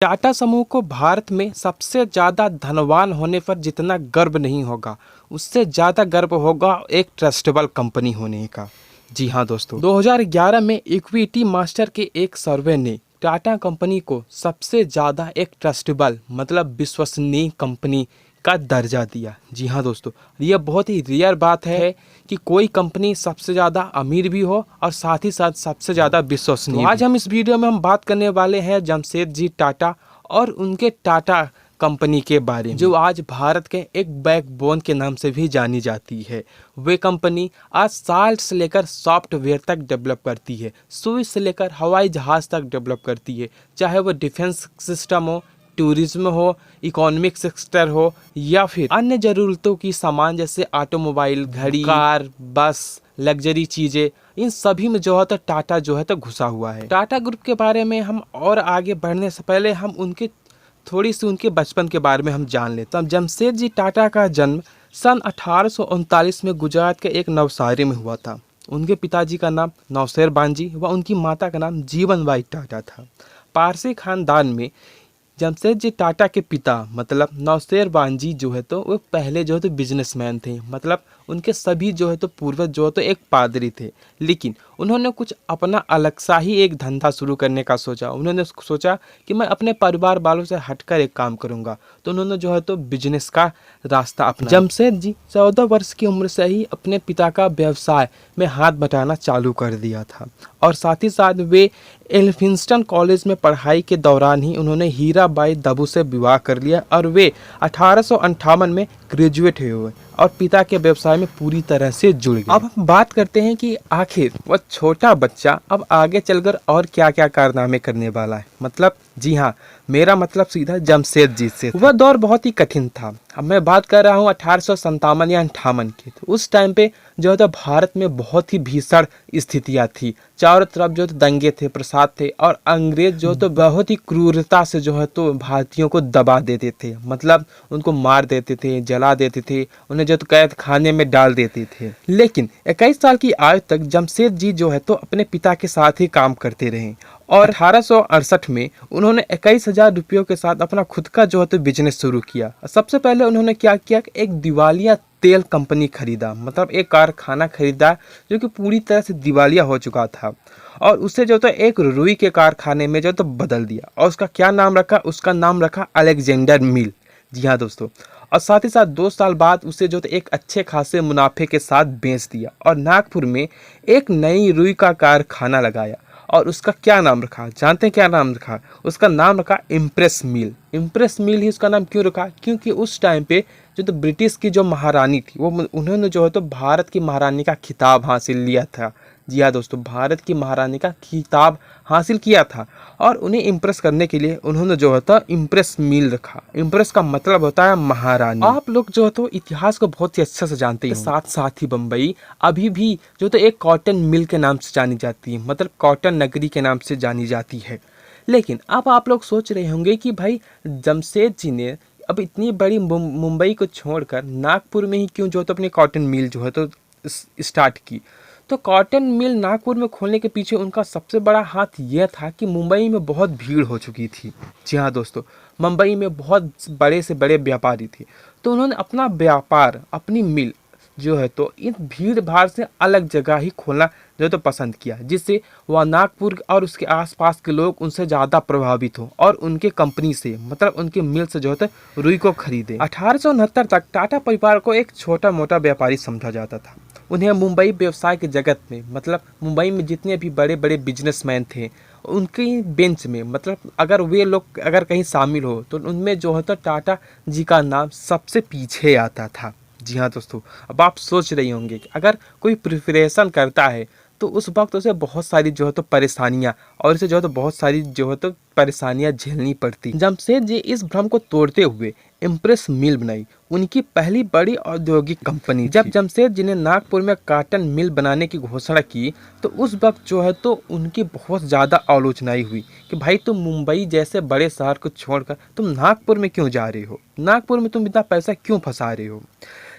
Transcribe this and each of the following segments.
टाटा समूह को भारत में सबसे ज़्यादा धनवान होने पर जितना गर्व नहीं होगा, उससे ज़्यादा गर्व होगा एक ट्रस्टेबल कंपनी होने का। जी हाँ दोस्तों, 2011 में इक्विटी मास्टर के एक सर्वे ने टाटा कंपनी को सबसे ज़्यादा एक ट्रस्टेबल मतलब विश्वसनीय कंपनी का दर्जा दिया। जी हाँ दोस्तों, यह बहुत ही रेयर बात है कि कोई कंपनी सबसे ज़्यादा अमीर भी हो और साथ ही साथ सबसे ज़्यादा विश्वसनीय। तो आज हम इस वीडियो में हम बात करने वाले हैं जमशेदजी टाटा और उनके टाटा कंपनी के बारे में, जो आज भारत के एक बैकबोन के नाम से भी जानी जाती है। वे कंपनी आज साल्ट से लेकर सॉफ्टवेयर तक डेवलप करती है, सुई से लेकर हवाई जहाज़ तक डेवलप करती है, चाहे वो डिफेंस सिस्टम हो, टूरिज्म हो, इकोनॉमिक सेक्टर हो या फिर अन्य ज़रूरतों की सामान जैसे ऑटोमोबाइल, घड़ी, कार, बस, लग्जरी चीज़ें, इन सभी में जो है तो टाटा जो है तो घुसा हुआ है। टाटा ग्रुप के बारे में हम और आगे बढ़ने से पहले हम उनके थोड़ी सी उनके बचपन के बारे में हम जान लेते हैं। जमशेदजी टाटा का जन्म सन 1839 में गुजरात के एक नवसारी में हुआ था। उनके पिताजी का नाम नौशेर बांजी व उनकी माता का नाम जीवनबाई टाटा था। पारसी खानदान में जमशेदजी टाटा के पिता मतलब नौशेर बांजी जो है तो वो पहले जो है तो बिजनेसमैन थे, मतलब उनके सभी जो है तो पूर्वज जो है तो एक पादरी थे, लेकिन उन्होंने कुछ अपना अलग सा ही एक धंधा शुरू करने का सोचा। उन्होंने सोचा कि मैं अपने परिवार वालों से हटकर एक काम करूंगा, तो उन्होंने जो है तो बिजनेस का रास्ता अपना। जमशेदजी 14 वर्ष की उम्र से ही अपने पिता का व्यवसाय में हाथ बटाना चालू कर दिया था और साथ ही साथ वे एल्फिंस्टन कॉलेज में पढ़ाई के दौरान ही उन्होंने हीराबाई दबू से विवाह कर लिया और वे 1858 में ग्रेजुएट हुए और पिता के व्यवसाय में पूरी तरह से जुड़ गए। अब हम बात करते हैं कि आखिर वह छोटा बच्चा अब आगे चलकर और क्या क्या कारनामे करने वाला है। मतलब जी हाँ, मेरा मतलब सीधा जमशेदजी से। वह दौर बहुत ही कठिन था। अब मैं बात कर रहा हूँ 1857 या 58 की। तो उस टाइम पे जो है भारत में बहुत ही भीषण स्थितियाँ थी। चारों तरफ जो दंगे थे, प्रसाद थे और अंग्रेज जो तो बहुत ही क्रूरता से जो है तो भारतीयों को दबा देते थे, मतलब उनको मार देते थे, जला देते थे, उन्हें जो तो कैद खाने में डाल देते थे। लेकिन 21 साल की आयु तक जमशेदजी जो है तो अपने पिता के साथ ही काम करते रहे और 1868 में उन्होंने 21,000 रुपयों के साथ अपना खुद का जो है तो बिजनेस शुरू किया। सबसे पहले उन्होंने क्या किया कि एक दिवालिया तेल कंपनी खरीदा, मतलब एक कारखाना खरीदा जो कि पूरी तरह से दिवालिया हो चुका था और उसे जो तो एक रुई के कारखाने में जो तो बदल दिया और उसका क्या नाम रखा, उसका नाम रखा अलेक्जेंडर मिल। जी हाँ दोस्तों, और साथ ही साथ 2 साल बाद उसे जो तो एक अच्छे खासे मुनाफे के साथ बेच दिया और नागपुर में एक नई रुई का कारखाना लगाया और उसका क्या नाम रखा, जानते हैं क्या नाम रखा? उसका नाम रखा इम्प्रेस मिल। इम्प्रेस मिल ही उसका नाम क्यों रखा? क्योंकि उस टाइम पे जो तो ब्रिटिश की जो महारानी थी वो उन्होंने जो है तो भारत की महारानी का खिताब हासिल लिया था। जी हाँ दोस्तों, भारत की महारानी का खिताब हासिल किया था और उन्हें इम्प्रेस करने के लिए उन्होंने जो है तो इम्प्रेस मिल रखा। इम्प्रेस का मतलब होता है महारानी। आप लोग जो है तो इतिहास को बहुत ही अच्छे से जानते हैं। साथ साथ ही बम्बई अभी भी जो तो एक कॉटन मिल के नाम से जानी जाती है, मतलब कॉटन नगरी के नाम से जानी जाती है। लेकिन अब आप लोग सोच रहे होंगे कि भाई जमशेदजी ने अब इतनी बड़ी मुंबई को छोड़कर नागपुर में ही क्यों जो तो अपनी कॉटन मिल जो है तो स्टार्ट की। तो कॉटन मिल नागपुर में खोलने के पीछे उनका सबसे बड़ा हाथ यह था कि मुंबई में बहुत भीड़ हो चुकी थी। जी हाँ दोस्तों, मुंबई में बहुत बड़े से बड़े व्यापारी थे, तो उन्होंने अपना व्यापार, अपनी मिल जो है तो इन भीड़ भाड़ से अलग जगह ही खोलना जो है तो पसंद किया, जिससे वह नागपुर और उसके आसपास के लोग उनसे ज़्यादा प्रभावित हो और उनके कंपनी से मतलब उनके मिल से जो है तो रुई को खरीदे। 1869 तक टाटा परिवार को एक छोटा मोटा व्यापारी समझा जाता था। उन्हें मुंबई व्यवसाय के जगत में, मतलब मुंबई में जितने भी बड़े बड़े बिजनेसमैन थे उनकी बेंच में, मतलब अगर वे लोग अगर कहीं शामिल हो तो उनमें जो है तो टाटा जी का नाम सबसे पीछे आता था। जी हाँ दोस्तों, अब आप सोच रही होंगे कि अगर कोई प्रिपरेशन करता है तो उस वक्त उसे बहुत सारी जो है तो परेशानियाँ और इसे जो है तो बहुत सारी जो है तो परेशानियाँ झेलनी पड़ती। जमशेदजी इस भ्रम को तोड़ते हुए इम्प्रेस मिल बनाई, उनकी पहली बड़ी औद्योगिक कंपनी। जब जमशेदजी ने नागपुर में कॉटन मिल बनाने की घोषणा की तो उस वक्त जो है तो उनकी बहुत ज़्यादा आलोचनाएं हुई कि भाई तुम मुंबई जैसे बड़े शहर को छोड़कर तुम नागपुर में क्यों जा रहे हो, नागपुर में तुम इतना पैसा क्यों फंसा रहे हो।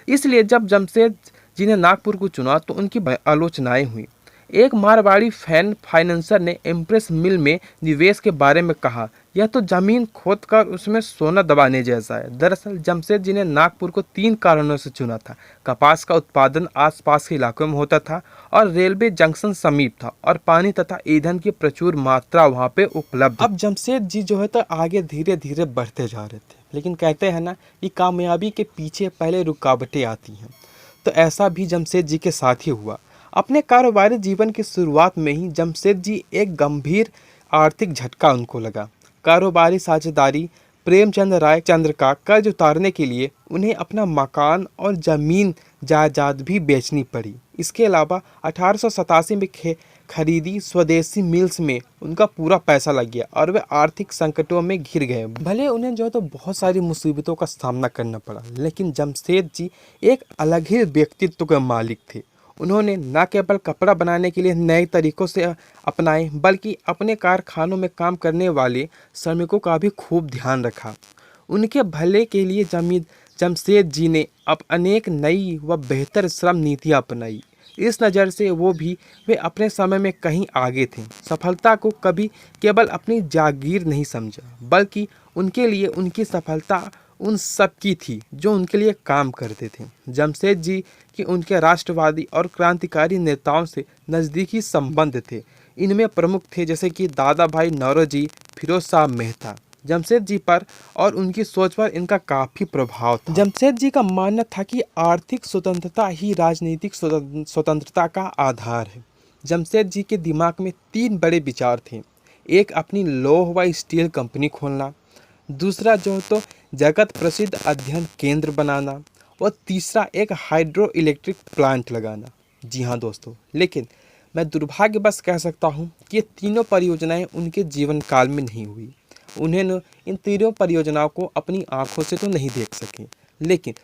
इसलिए जब जमशेदजी ने नागपुर को चुना तो उनकी आलोचनाएं हुई। एक मारवाड़ी फाइनेंसर ने इम्प्रेस मिल में निवेश के बारे में कहा यह तो जमीन खोद कर उसमें सोना दबाने जैसा है। दरअसल जमशेद ने नागपुर को 3 कारणों से चुना था। कपास का उत्पादन आसपास के इलाकों में होता था और रेलवे जंक्शन समीप था और पानी तथा ईंधन की प्रचुर मात्रा वहाँ पे उपलब्ध। अब जमशेद जी जो है तो आगे धीरे धीरे बढ़ते जा रहे थे, लेकिन कहते हैं ना कि कामयाबी के पीछे पहले रुकावटें आती हैं। तो ऐसा भी जमशेद जी के साथ ही हुआ। अपने कारोबारी जीवन की शुरुआत में ही जमशेद जी एक गंभीर आर्थिक झटका उनको लगा। कारोबारी साझेदारी प्रेमचंद राय चंद्र का कर्ज उतारने के लिए उन्हें अपना मकान और जमीन जायदाद भी बेचनी पड़ी। इसके अलावा 1887 में खरीदी स्वदेशी मिल्स में उनका पूरा पैसा लग गया और वे आर्थिक संकटों में घिर गए। भले उन्हें जो है तो बहुत सारी मुसीबतों का सामना करना पड़ा, लेकिन जमशेद जी एक अलग ही व्यक्तित्व के मालिक थे। उन्होंने न केवल कपड़ा बनाने के लिए नए तरीकों से अपनाए, बल्कि अपने कारखानों में काम करने वाले श्रमिकों का भी खूब ध्यान रखा। उनके भले के लिए जमशेद जी ने अब अनेक नई व बेहतर श्रम नीतियाँ अपनाई। इस नज़र से वे अपने समय में कहीं आगे थे। सफलता को कभी केवल अपनी जागीर नहीं समझा, बल्कि उनके लिए उनकी सफलता उन सब की थी जो उनके लिए काम करते थे। जमशेद जी की उनके राष्ट्रवादी और क्रांतिकारी नेताओं से नज़दीकी संबंध थे। इनमें प्रमुख थे जैसे कि दादा भाई नौरोजी, फिरोज शाह मेहता। जमशेद जी पर और उनकी सोच पर इनका काफ़ी प्रभाव था। जमशेद जी का मानना था कि आर्थिक स्वतंत्रता ही राजनीतिक स्वतंत्रता का आधार है। जमशेद जी के दिमाग में 3 बड़े विचार थे। एक अपनी लौह व स्टील कंपनी खोलना, दूसरा जो तो जगत प्रसिद्ध अध्ययन केंद्र बनाना और तीसरा एक हाइड्रो इलेक्ट्रिक प्लांट लगाना। जी हाँ दोस्तों, लेकिन मैं दुर्भाग्यवश कह सकता हूँ कि ये तीनों परियोजनाएं उनके जीवन काल में नहीं हुई। उन्हें इन तीनों परियोजनाओं को अपनी आंखों से तो नहीं देख सके, लेकिन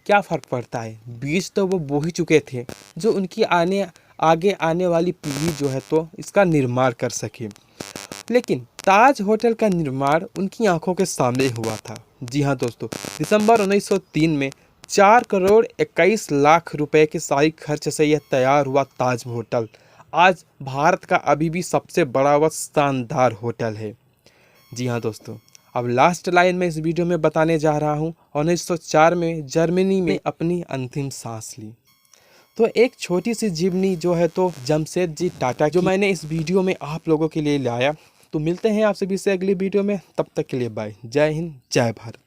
क्या फ़र्क पड़ता है, बीज तो वो बो ही चुके थे जो उनकी आगे आने वाली पीढ़ी जो है तो इसका निर्माण कर सके। लेकिन ताज होटल का निर्माण उनकी आंखों के सामने हुआ था। जी हाँ दोस्तों, दिसंबर 1903 में 4 करोड़ 21 लाख रुपए के सारी खर्च से यह तैयार हुआ ताज होटल आज भारत का अभी भी सबसे बड़ा व शानदार होटल है। जी हाँ दोस्तों, अब लास्ट लाइन में इस वीडियो में बताने जा रहा हूँ। 1904 में जर्मनी में अपनी अंतिम सांस ली। तो एक छोटी सी जीवनी जो है तो जमशेद जी टाटा जो मैंने इस वीडियो में आप लोगों के लिए लाया। तो मिलते हैं आपसे भी से अगली वीडियो में, तब तक के लिए बाय। जय हिंद, जय भारत।